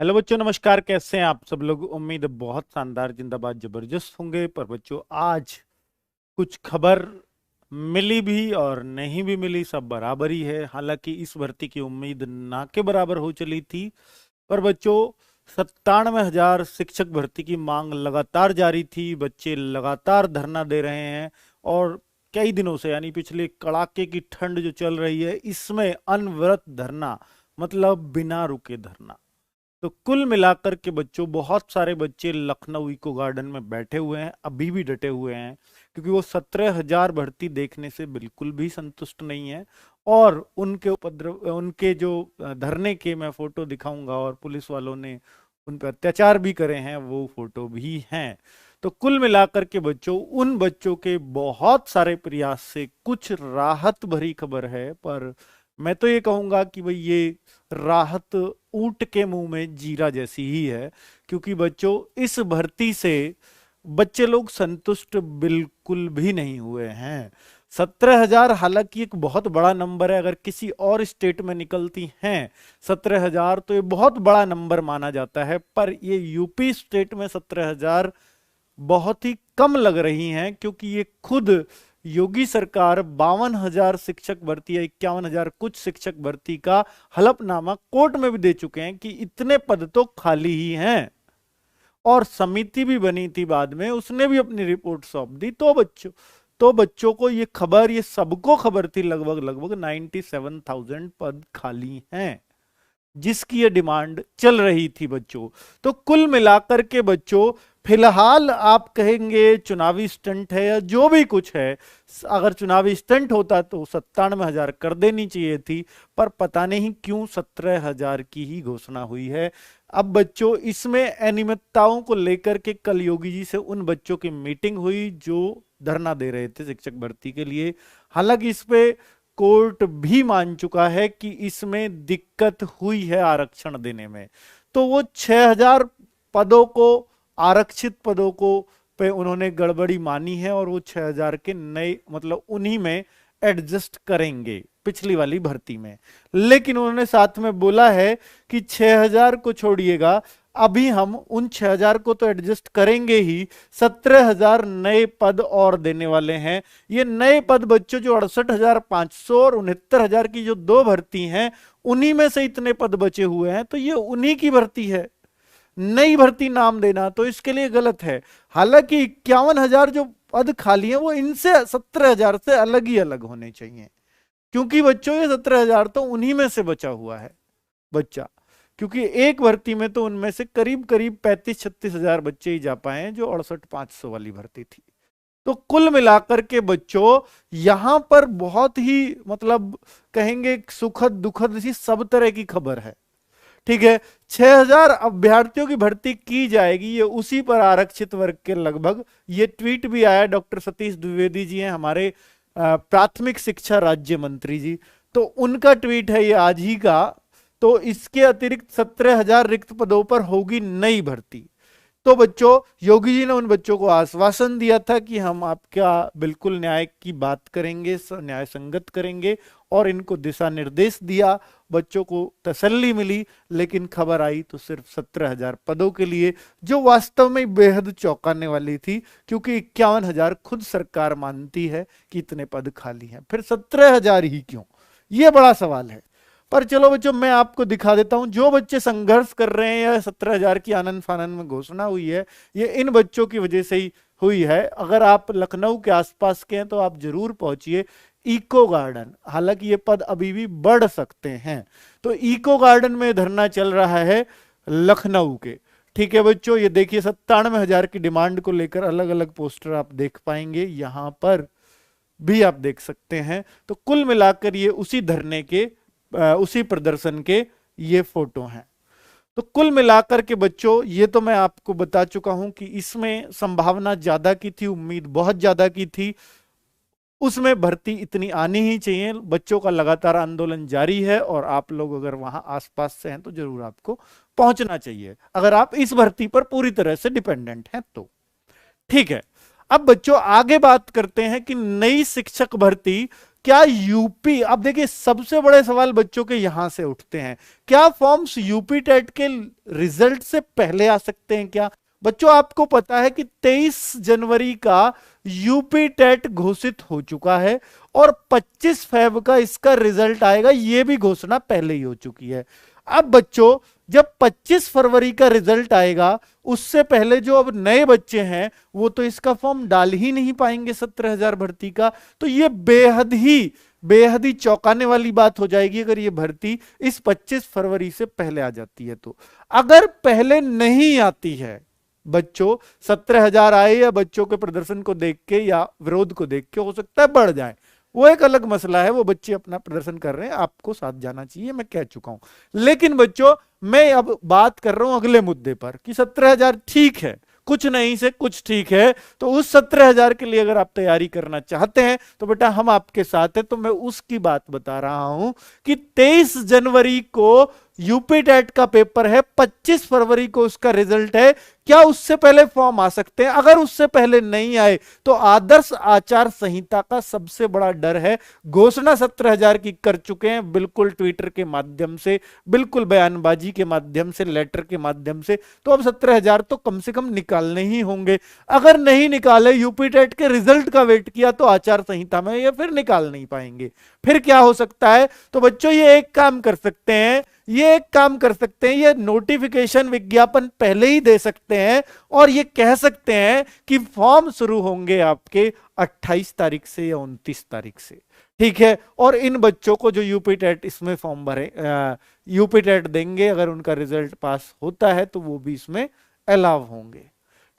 Hello बच्चों, नमस्कार। कैसे हैं आप सब लोग? उम्मीद है बहुत शानदार, जिंदाबाद, जबरदस्त होंगे। पर बच्चों, आज कुछ खबर मिली भी और नहीं भी मिली, सब बराबर ही है। हालांकि इस भर्ती की उम्मीद ना के बराबर हो चली थी। पर बच्चों, 97,000 शिक्षक भर्ती की मांग लगातार जारी थी। बच्चे लगातार धरना दे रहे हैं और कई दिनों से, यानी पिछले कड़ाके की ठंड जो चल रही है, इसमें अनवरत धरना, मतलब बिना रुके धरना। तो कुल मिलाकर के बच्चों, बहुत सारे बच्चे लखनऊ इको गार्डन में बैठे हुए हैं, अभी भी डटे हुए हैं, क्योंकि वो 17,000 भर्ती देखने से बिल्कुल भी संतुष्ट नहीं है। और उनके उपद्रव, उनके जो धरने के मैं फोटो दिखाऊंगा, और पुलिस वालों ने उन पर अत्याचार भी करे हैं, वो फोटो भी हैं। तो कुल मिलाकर के बच्चों, उन बच्चों के बहुत सारे प्रयास से कुछ राहत भरी खबर है। पर मैं तो ये कहूंगा कि भाई, ये राहत ऊंट के मुंह में जीरा जैसी ही है। क्योंकि बच्चों, इस भर्ती से बच्चे लोग संतुष्ट बिल्कुल भी नहीं हुए हैं। 17,000 हालांकि एक बहुत बड़ा नंबर है। अगर किसी और स्टेट में निकलती हैं 17,000 तो ये बहुत बड़ा नंबर माना जाता है। पर ये यूपी स्टेट में 17,000 बहुत ही कम लग रही हैं, क्योंकि ये खुद योगी सरकार 52,000 शिक्षक भर्ती या 51,000 कुछ शिक्षक भर्ती का हलफनामा कोर्ट में भी दे चुके हैं कि इतने पद तो खाली ही हैं। और समिति भी बनी थी बाद में, उसने भी अपनी रिपोर्ट सौंप दी। तो बच्चों को ये खबर, ये सबको खबर थी, लगभग लगभग 97,000 पद खाली हैं, जिसकी ये डिमांड चल रही थी बच्चों। तो कुल मिलाकर के बच्चों, फिलहाल आप कहेंगे चुनावी स्टंट है या जो भी कुछ है। अगर चुनावी स्टंट होता तो 97,000 कर देनी चाहिए थी। पर पता नहीं क्यों 17,000 की ही घोषणा हुई है। अब बच्चों, इसमें अनियमितताओं को लेकर के कल योगी जी से उन बच्चों की मीटिंग हुई जो धरना दे रहे थे शिक्षक भर्ती के लिए। हालांकि इस पे कोर्ट भी मान चुका है कि इसमें दिक्कत हुई है आरक्षण देने में। तो वो 6,000 पदों को, आरक्षित पदों को पे उन्होंने गड़बड़ी मानी है, और वो 6,000 के नए, मतलब उन्हीं में एडजस्ट करेंगे पिछली वाली भर्ती में। लेकिन उन्होंने साथ में बोला है कि 6,000 को छोड़िएगा, अभी हम उन 6,000 को तो एडजस्ट करेंगे ही, 17,000 नए पद और देने वाले हैं। ये नए पद बच्चों, जो 68,500 और 69,000 की जो दो भर्ती हैं, उन्हीं में से इतने पद बचे हुए हैं। तो ये उन्हीं की भर्ती है। नई भर्ती नाम देना तो इसके लिए गलत है। हालांकि 51,000 जो पद खाली हैं, वो इनसे 17,000 से अलग ही अलग होने चाहिए। क्योंकि बच्चों, ये 17,000 तो उन्हीं में से बचा हुआ है बच्चा। क्योंकि एक भर्ती में तो उनमें से करीब करीब 35-36,000 बच्चे ही जा पाए हैं, जो 68,500 वाली भर्ती थी। तो कुल मिलाकर के बच्चों, यहां पर बहुत ही, मतलब कहेंगे सुखद दुखद सी सब तरह की खबर है। ठीक है, 6,000 अभ्यर्थियों की भर्ती की जाएगी, ये उसी पर आरक्षित वर्ग के लगभग। ये ट्वीट भी आया, डॉक्टर सतीश द्विवेदी जी हैं हमारे प्राथमिक शिक्षा राज्य मंत्री जी, तो उनका ट्वीट है ये आज ही का। तो इसके अतिरिक्त 17,000 रिक्त पदों पर होगी नई भर्ती। तो बच्चों, योगी जी ने उन बच्चों को आश्वासन दिया था कि हम आपका बिल्कुल न्याय की बात करेंगे, न्याय संगत करेंगे, और इनको दिशा निर्देश दिया। बच्चों को तसल्ली मिली। लेकिन खबर आई तो सिर्फ 17,000 पदों के लिए, जो वास्तव में बेहद चौंकाने वाली थी, क्योंकि 51,000 खुद सरकार मानती है कि इतने पद खाली हैं। फिर 17,000 ही क्यों, ये बड़ा सवाल है। पर चलो बच्चों, मैं आपको दिखा देता हूं जो बच्चे संघर्ष कर रहे हैं, या 17,000 की आनंद फानंद में घोषणा हुई है, ये इन बच्चों की वजह से ही हुई है। अगर आप लखनऊ के आसपास के हैं तो आप जरूर पहुंचिए इको गार्डन। हालांकि ये पद अभी भी बढ़ सकते हैं। तो इको गार्डन में धरना चल रहा है लखनऊ के। ठीक है बच्चों, ये देखिए 97,000 की डिमांड को लेकर अलग अलग पोस्टर आप देख पाएंगे, यहां पर भी आप देख सकते हैं। तो कुल मिलाकर ये उसी धरने के, उसी प्रदर्शन के ये फोटो हैं। तो कुल मिलाकर के बच्चों, ये तो मैं आपको बता चुका हूं कि इसमें संभावना ज्यादा की थी, उम्मीद बहुत ज्यादा की थी। उसमें भर्ती इतनी आनी ही चाहिए। बच्चों का लगातार आंदोलन जारी है, और आप लोग अगर वहां आसपास से हैं तो जरूर आपको पहुंचना चाहिए, अगर आप इस भर्ती पर पूरी तरह से डिपेंडेंट हैं तो। ठीक है, अब बच्चों आगे बात करते हैं कि नई शिक्षक भर्ती क्या यूपी, अब देखिए सबसे बड़े सवाल बच्चों के यहां से उठते हैं, क्या फॉर्म्स यूपी टेट के रिजल्ट से पहले आ सकते हैं क्या? बच्चों आपको पता है कि 23 जनवरी का यूपी टेट घोषित हो चुका है और 25 फेब का इसका रिजल्ट आएगा, यह भी घोषणा पहले ही हो चुकी है। अब बच्चों जब 25 फरवरी का रिजल्ट आएगा, उससे पहले जो अब नए बच्चे हैं वो तो इसका फॉर्म डाल ही नहीं पाएंगे 17,000 भर्ती का। तो ये बेहद ही चौंकाने वाली बात हो जाएगी अगर ये भर्ती इस 25 फरवरी से पहले आ जाती है। तो अगर पहले नहीं आती है बच्चों, 17,000 आए या बच्चों के प्रदर्शन को देख के या विरोध को देख के हो सकता है बढ़ जाए, वो एक अलग मसला है, वो बच्चे अपना प्रदर्शन कर रहे हैं, आपको साथ जाना चाहिए, मैं कह चुका हूं। लेकिन बच्चों मैं अब बात कर रहा हूं अगले मुद्दे पर कि 17,000 ठीक है, कुछ नहीं से कुछ ठीक है, तो उस 17,000 के लिए अगर आप तैयारी करना चाहते हैं तो बेटा हम आपके साथ हैं। तो मैं उसकी बात बता रहा हूं कि 23 जनवरी को यूपी टेट का पेपर है, 25 फरवरी को उसका रिजल्ट है, क्या उससे पहले फॉर्म आ सकते हैं? अगर उससे पहले नहीं आए तो आदर्श आचार संहिता का सबसे बड़ा डर है। घोषणा 17,000 की कर चुके हैं, बिल्कुल ट्विटर के माध्यम से, बिल्कुल बयानबाजी के माध्यम से, लेटर के माध्यम से, तो अब 17,000 तो कम से कम निकालने ही होंगे। अगर नहीं निकाले, यूपी टेट के रिजल्ट का वेट किया, तो आचार संहिता में ये फिर निकाल नहीं पाएंगे। फिर क्या हो सकता है? तो बच्चों ये एक काम कर सकते हैं, ये नोटिफिकेशन विज्ञापन पहले ही दे सकते हैं और ये कह सकते हैं कि फॉर्म शुरू होंगे आपके 28 तारीख से या 29 तारीख से, ठीक है। और इन बच्चों को जो यूपी टेट इसमें फॉर्म भरे, यूपी टेट देंगे, अगर उनका रिजल्ट पास होता है तो वो भी इसमें अलाउ होंगे,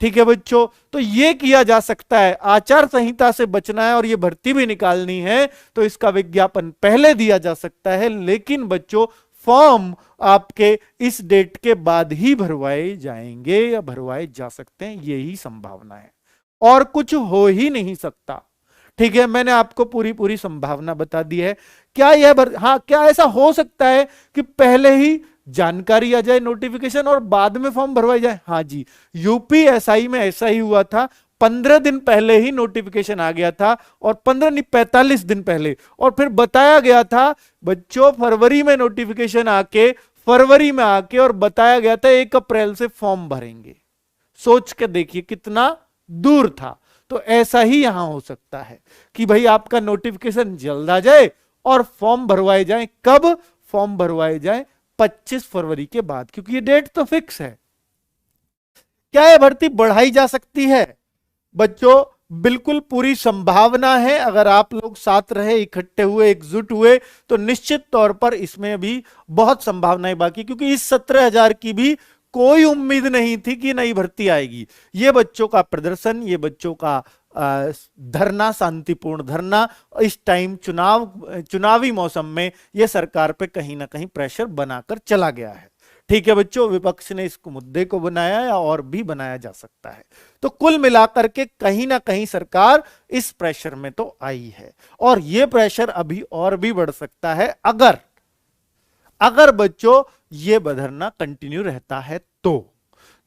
ठीक है बच्चों। तो ये किया जा सकता है, आचार संहिता से बचना है और ये भर्ती भी निकालनी है तो इसका विज्ञापन पहले दिया जा सकता है, लेकिन बच्चों फॉर्म आपके इस डेट के बाद ही भरवाए जाएंगे या भरवाए जा सकते हैं, यही संभावना है और कुछ हो ही नहीं सकता, ठीक है। मैंने आपको पूरी संभावना बता दी है। क्या क्या ऐसा हो सकता है कि पहले ही जानकारी आ जाए, नोटिफिकेशन, और बाद में फॉर्म भरवाए जाए? हाँ जी, यूपी एसआई में ऐसा ही हुआ था, 15 दिन पहले ही नोटिफिकेशन आ गया था, और 15 नहीं 45 दिन पहले, और फिर बताया गया था बच्चों फरवरी में नोटिफिकेशन आके, फरवरी में आके और बताया गया था 1 अप्रैल से फॉर्म भरेंगे। सोच के देखिए कितना दूर था। तो ऐसा ही यहां हो सकता है कि भाई आपका नोटिफिकेशन जल्द आ जाए और फॉर्म भरवाए जाए। कब फॉर्म भरवाए जाए? 25 फरवरी के बाद, क्योंकि ये डेट तो फिक्स है। क्या यह भर्ती बढ़ाई जा सकती है? बच्चों बिल्कुल पूरी संभावना है, अगर आप लोग साथ रहे, इकट्ठे हुए, एकजुट हुए, तो निश्चित तौर पर इसमें भी बहुत संभावनाएं बाकी, क्योंकि इस 17,000 की भी कोई उम्मीद नहीं थी कि नई भर्ती आएगी। ये बच्चों का प्रदर्शन, ये बच्चों का धरना, शांतिपूर्ण धरना, इस टाइम चुनावी मौसम में ये सरकार पे कहीं ना कहीं प्रेशर बनाकर चला गया है, ठीक है बच्चों। विपक्ष ने इस मुद्दे को बनाया या और भी बनाया जा सकता है। तो कुल मिलाकर के कहीं ना कहीं सरकार इस प्रेशर में तो आई है, और यह प्रेशर अभी और भी बढ़ सकता है अगर बच्चों ये धरना कंटिन्यू रहता है तो।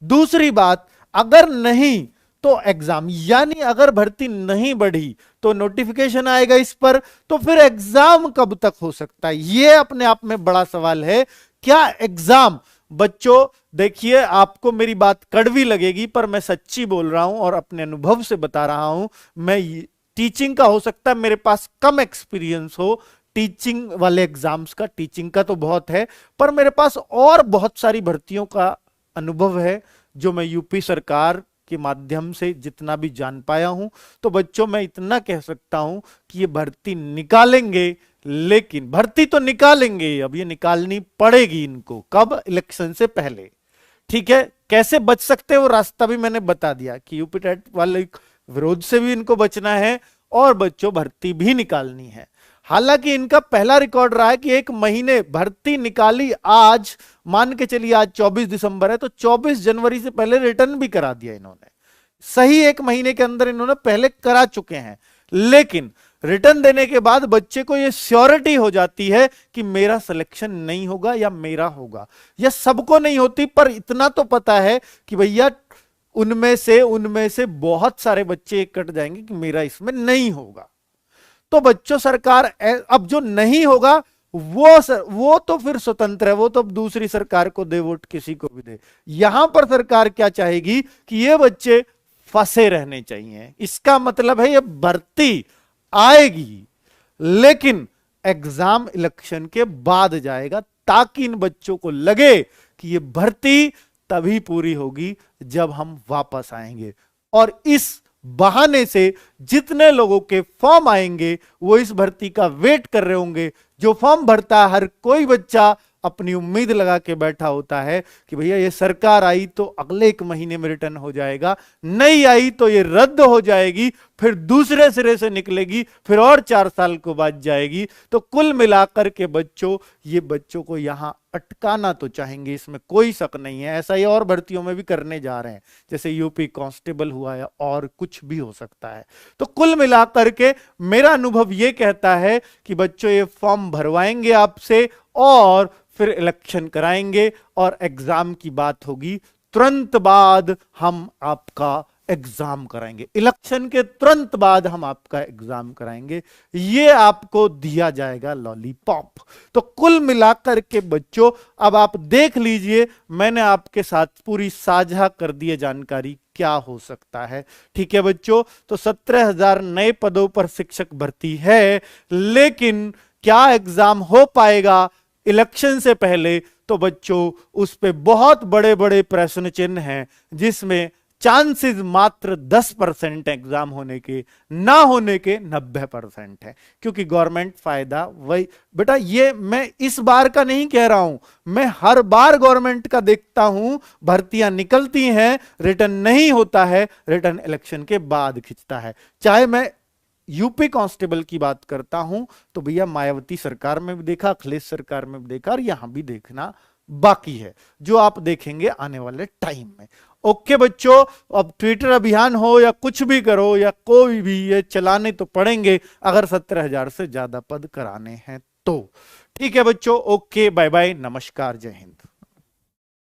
दूसरी बात, अगर नहीं तो एग्जाम, यानी अगर भर्ती नहीं बढ़ी तो नोटिफिकेशन आएगा इस पर, तो फिर एग्जाम कब तक हो सकता है? यह अपने आप में बड़ा सवाल है। क्या एग्जाम? बच्चों देखिए, आपको मेरी बात कड़वी लगेगी पर मैं सच्ची बोल रहा हूं और अपने अनुभव से बता रहा हूं। मैं टीचिंग का, हो सकता है मेरे पास कम एक्सपीरियंस हो टीचिंग वाले एग्जाम्स का, टीचिंग का तो बहुत है, पर मेरे पास और बहुत सारी भर्तियों का अनुभव है जो मैं यूपी सरकार के माध्यम से जितना भी जान पाया हूं। तो बच्चों मैं इतना कह सकता हूं कि ये भर्ती निकालेंगे, लेकिन भर्ती तो निकालेंगे, अब ये निकालनी पड़ेगी इनको। कब? इलेक्शन से पहले, ठीक है। कैसे बच सकते हैं वो रास्ता भी मैंने बता दिया कि यूपी टेट वाले विरोध से भी इनको बचना है और बच्चों भर्ती भी निकालनी है। हालांकि इनका पहला रिकॉर्ड रहा है कि 1 महीने भर्ती निकाली, आज मान के चलिए आज 24 दिसंबर है, तो 24 जनवरी से पहले रिटर्न भी करा दिया इन्होंने। सही 1 महीने के अंदर इन्होंने पहले करा चुके हैं, लेकिन रिटर्न देने के बाद बच्चे को यह श्योरिटी हो जाती है कि मेरा सिलेक्शन नहीं होगा या मेरा होगा। यह सबको नहीं होती, पर इतना तो पता है कि भैया उनमें से बहुत सारे बच्चे कट जाएंगे कि मेरा इसमें नहीं होगा। तो बच्चों सरकार अब जो नहीं होगा वो तो फिर स्वतंत्र है, वो तो अब दूसरी सरकार को दे वोट, किसी को भी दे। यहां पर सरकार क्या चाहेगी कि ये बच्चे फंसे रहने चाहिए। इसका मतलब है ये भर्ती आएगी लेकिन एग्जाम इलेक्शन के बाद जाएगा, ताकि इन बच्चों को लगे कि ये भर्ती तभी पूरी होगी जब हम वापस आएंगे। और इस बहाने से जितने लोगों के फॉर्म आएंगे वो इस भर्ती का वेट कर रहे होंगे। जो फॉर्म भरता है हर कोई बच्चा अपनी उम्मीद लगा के बैठा होता है कि भैया ये सरकार आई तो अगले 1 महीने में रिटर्न हो जाएगा, नहीं आई तो ये रद्द हो जाएगी, फिर दूसरे सिरे से निकलेगी, फिर और 4 साल को बाद जाएगी। तो कुल मिलाकर के बच्चों, ये बच्चों को यहां अटकाना तो चाहेंगे, इसमें कोई शक नहीं है। ऐसा ही और भर्तियों में भी करने जा रहे हैं, जैसे यूपी कांस्टेबल हुआ है और कुछ भी हो सकता है। तो कुल मिलाकर के मेरा अनुभव यह कहता है कि बच्चों ये फॉर्म भरवाएंगे आपसे और फिर इलेक्शन कराएंगे और एग्जाम की बात होगी, तुरंत बाद हम आपका एग्जाम कराएंगे, इलेक्शन के तुरंत बाद हम आपका एग्जाम कराएंगे, ये आपको दिया जाएगा लॉलीपॉप। तो कुल मिलाकर के बच्चों अब आप देख लीजिए, मैंने आपके साथ पूरी साझा कर दी है जानकारी क्या हो सकता है। ठीक है बच्चों, तो 17,000 नए पदों पर शिक्षक भर्ती है, लेकिन क्या एग्जाम हो पाएगा इलेक्शन से पहले? तो बच्चों उस पे बहुत बड़े बड़े प्रश्न चिन्ह हैं, जिसमें चांसेस मात्र 10% एग्जाम होने के, ना होने के 90% है। क्योंकि गवर्नमेंट फायदा वही, बेटा ये मैं इस बार का नहीं कह रहा हूं, मैं हर बार गवर्नमेंट का देखता हूं, भर्तियां निकलती हैं, रिटर्न नहीं होता है, रिटर्न इलेक्शन के बाद खिंचता है। चाहे मैं यूपी कांस्टेबल की बात करता हूं तो भैया मायावती सरकार में भी देखा, अखिलेश सरकार में भी देखा, और यहां भी देखना बाकी है, जो आप देखेंगे आने वाले टाइम में। ओके बच्चों, अब ट्विटर अभियान हो या कुछ भी करो या कोई भी, ये चलाने तो पड़ेंगे अगर 17,000 से ज्यादा पद कराने हैं तो। ठीक है बच्चों, ओके, बाय बाय, नमस्कार, जय हिंद।